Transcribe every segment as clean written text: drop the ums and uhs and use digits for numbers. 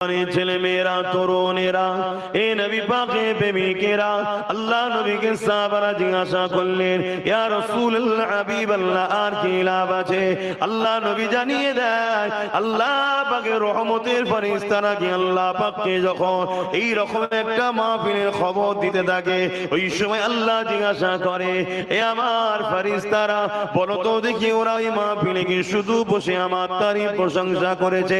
ছেলে মেয়েরা তরুণেরা এ নবী পাকের প্রেমিকেরা আল্লাহ নবীকে সাহাবারা জিজ্ঞাসা করলেন, ইয়া রাসূলুল্লাহ হাবিবাল্লাহ, আর কি লাভ আছে? আল্লাহ নবী জানিয়ে দেয়, আল্লাহ পাকের রহমতের ফেরেশতারা কি আল্লাহ পাককে যখন এই রকম একটা মাহফিলের খবর দিতে থাকে, ওই সময় আল্লাহ জিজ্ঞাসা করে, এ আমার ফেরেশতারা বলো তো দেখি, ওরা এই মাহফিলে কি শুধু বসে আমার তারিফ প্রশংসা করেছে,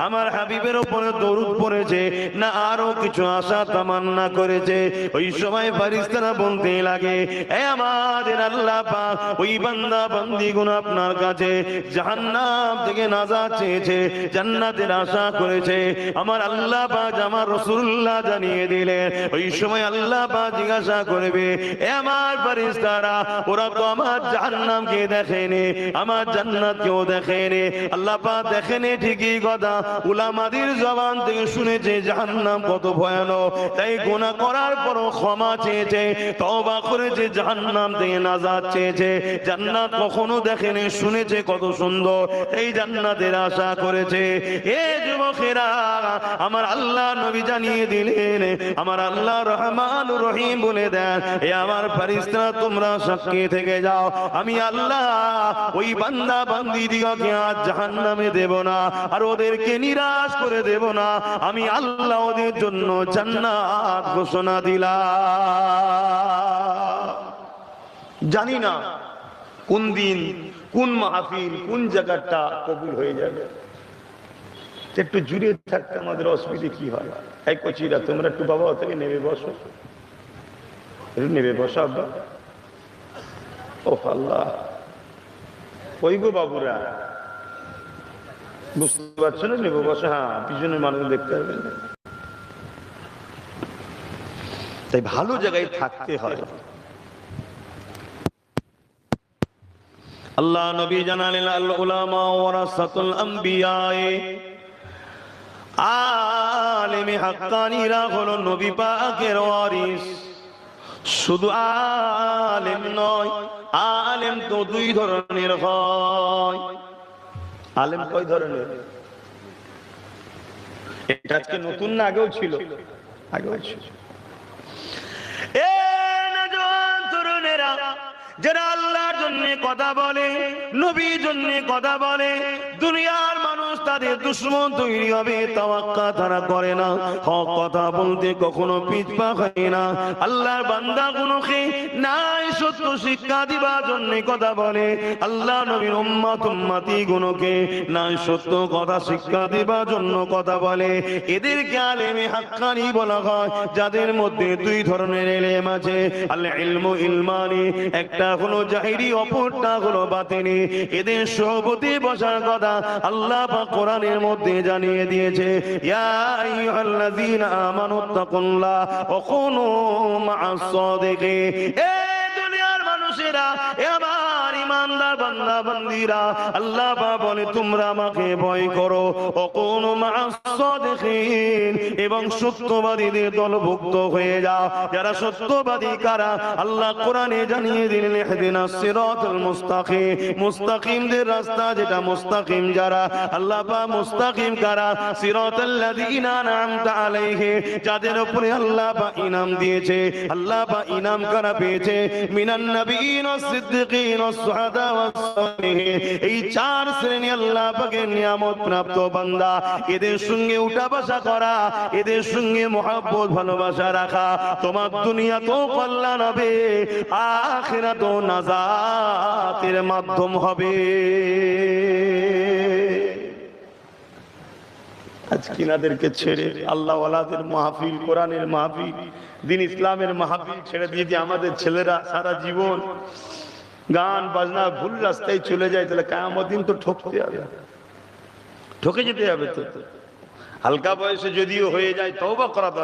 আমার হাবিবের উপরে দরুদ পড়েছে, না আরো কিছু আশা তামান্না করেছে? ওই সময় ফেরেশতারা বলতে লাগে, এ আমাদের আল্লাহ পাক, ওই বান্দা বান্দীগুলো আপনার কাছে জাহান্নাম থেকে নাজাত চেয়েছে, জান্নাতের আশা করেছে। আমার আল্লাহ পাক আমার রাসূলুল্লাহ জানিয়ে দিলেন, ওই সময় আল্লাহ পাক জিজ্ঞাসা করবে, এ আমার ফেরেশতারা, ওরা তো আমার জাহান্নামকে দেখেনি, আমার জান্নাতকেও দেখেনি। আল্লাহ পাক দেখেনি ঠিকই কথা, উলামাদের জবান থেকে শুনেছে জাহান্নাম কত ভয়ানক, তাই গুনাহ করার পরও ক্ষমা চেয়েছে, তওবা করেছে, জাহান্নাম থেকে নাজাত চেয়েছে। জান্নাত কখনো দেখেনি, শুনেছে কত সুন্দর, এই জান্নাতের আশা করেছে। এ যুবকেরা, আমার আল্লাহ নবী জানিয়ে দিলেন, আমার আল্লাহ রহমানুর রহিম বলে দেন, এ আমার ফেরেশতারা তোমরা সাক্ষী থেকে যাও, আমি আল্লাহ ওই বান্দা বান্দীদিগকে আজ জাহান্নামে দেব না, আর ওদেরকে নিরাশ করে দেব না। আমি আল্লাহ ওদের জন্য জান্নাত ঘোষণা দিলাম। জানি না কোন দিন, কোন মাহফিল, কোন জায়গাটা কবুল হয়ে যাবে। একটু জুড়ে থাকতে আমাদের অসুবিধা কি হয়? এই কচিরা, তোমরা একটু বাবা থেকে নেমে বসো, নেমে বসো আব্বা। ও আল্লাহ, ওই গো বাবুরা, বুঝতে পারছো না? নেমে বসো। হ্যাঁ, পিছনে মানুষ দেখতে হবে, তাই ভালো জায়গায় থাকতে হয়। আল্লাহ নবী জানালেন, আল উলামা ওয়ারাসাতুল আম্বিয়া, আলেমে হাক্কানীরা হলো নবী পাকের ওয়ারিস। শুধু আলেম নয়, আলেম তো দুই ধরনের হয়। আলেম কয় ধরনের? এটা আজকে নতুন না, আগেও ছিল? আগেও ছিল। এ নওজোয়ান তরুণেরা, যারা আল্লাহর জন্য কথা বলে, নবীর জন্য কথা বলে, দুনিয়ার মানুষ তাদের দুশমন তৈরি হবে, তাওয়াক্কা তারা করে না, হক কথা বলতে কখনো পিছপা হয় না। আল্লাহর বান্দাগুলোকে নাই সত্য শিক্ষা দিবার জন্য কথা বলে, আল্লাহ নবীর উম্মত উম্মতিগুলোকে নাই সত্য কথা শিক্ষা দিবার জন্য কথা বলে। এদেরকে আলেমে হাক্কানি বলা হয়, যাদের মধ্যে দুই ধরনের ইলম আছে। আল ইলমু ইলমানি, একটা হলো জাহিরি, অপরটা হলো বাতিনি। এদের সহবতে বসার কথা আল্লাহ পাক কোরআনের মধ্যে জানিয়ে দিয়েছে, ইয়া আইয়ুহাল্লাযীনা আমানুত্তাকুল্লাহ ওয়া কুনু মা'আস সাদিকিন। এ দুনিয়ার মানুষেরা, এ আমার ইমানদার বান্দা বান্দীরা, আল্লাহ পাক বলে তোমরা আমাকে ভয় করো, ওয়া কুনু মা'আস সাদিকিন, এবং সত্যবাদীদের দলভুক্ত হয়ে যাও। যারা সত্যবাদী কারা? আল্লাহ কোরআনে জানিয়ে দিলেন, ইহদিনাস সিরাতাল মুস্তাকিম, মুস্তাকিমদের রাস্তা যেটা মুস্তাকিম যারা, আল্লাহ পাক মুস্তাকিম কারা? সিরাতাল্লাযীনা আন'আমতা আলাইহিম, যাদের উপরে আল্লাহ পাক ইনাম দিয়েছে। আল্লাহ পাক ইনাম কারা পেয়েছে? মিনান নাবিয়িন ওয়াস সিদ্দিকিন ওয়াস শুহাদা ওয়াস সালিহিন। এই চার শ্রেণী আল্লাহ পাকের নিয়ামত প্রাপ্ত বান্দা। এদের সঙ্গে উঠা বসা করা, এদের সঙ্গে মহব্বত ভালোবাসা রাখা, তোমার দুনিয়া তো কল্যাণ হবে, আখিরাত ও নাজাতের মাধ্যম হবে। আজকে ইনাদেরকে ছেড়ে আল্লাহ ওয়ালাদের মাহফিল, কোরআনের মাহফিল, দিন ইসলামের মাহফিল ছেড়ে দিয়ে যে আমাদের ছেলেরা সারা জীবন গান বাজনা ভুল রাস্তায় চলে যায়, তাহলে কিয়ামত দিন তো ঠকতে হবে, ঠকে যেতে হবে। তো হালকা বয়সে যদিও হয়ে যায়, তওবা করা দরকার।